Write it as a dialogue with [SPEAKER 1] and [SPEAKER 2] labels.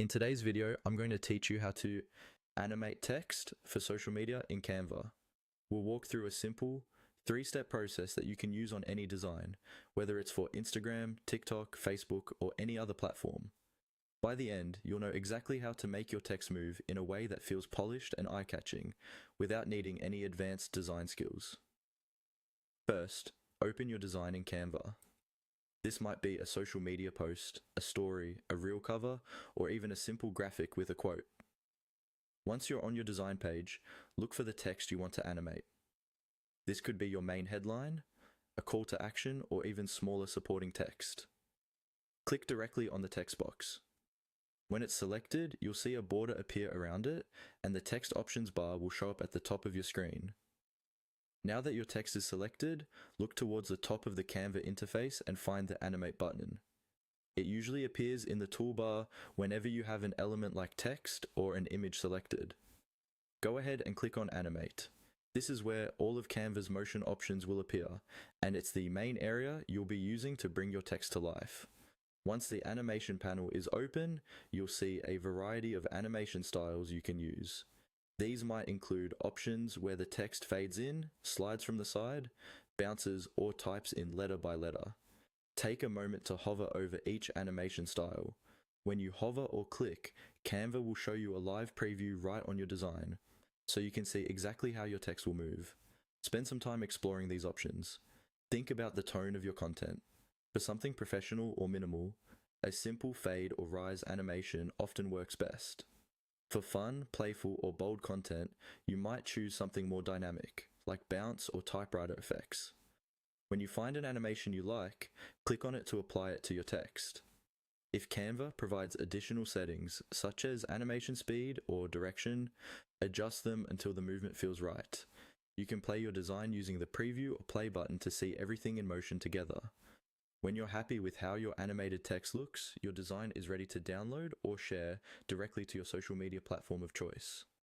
[SPEAKER 1] In today's video, I'm going to teach you how to animate text for social media in Canva. We'll walk through a simple, three-step process that you can use on any design, whether it's for Instagram, TikTok, Facebook, or any other platform. By the end, you'll know exactly how to make your text move in a way that feels polished and eye-catching, without needing any advanced design skills. First, open your design in Canva. This might be a social media post, a story, a reel cover, or even a simple graphic with a quote. Once you're on your design page, look for the text you want to animate. This could be your main headline, a call to action, or even smaller supporting text. Click directly on the text box. When it's selected, you'll see a border appear around it, and the text options bar will show up at the top of your screen. Now that your text is selected, look towards the top of the Canva interface and find the Animate button. It usually appears in the toolbar whenever you have an element like text or an image selected. Go ahead and click on Animate. This is where all of Canva's motion options will appear, and it's the main area you'll be using to bring your text to life. Once the animation panel is open, you'll see a variety of animation styles you can use. These might include options where the text fades in, slides from the side, bounces, or types in letter by letter. Take a moment to hover over each animation style. When you hover or click, Canva will show you a live preview right on your design, so you can see exactly how your text will move. Spend some time exploring these options. Think about the tone of your content. For something professional or minimal, a simple fade or rise animation often works best. For fun, playful, or bold content, you might choose something more dynamic, like bounce or typewriter effects. When you find an animation you like, click on it to apply it to your text. If Canva provides additional settings, such as animation speed or direction, adjust them until the movement feels right. You can play your design using the preview or play button to see everything in motion together. When you're happy with how your animated text looks, your design is ready to download or share directly to your social media platform of choice.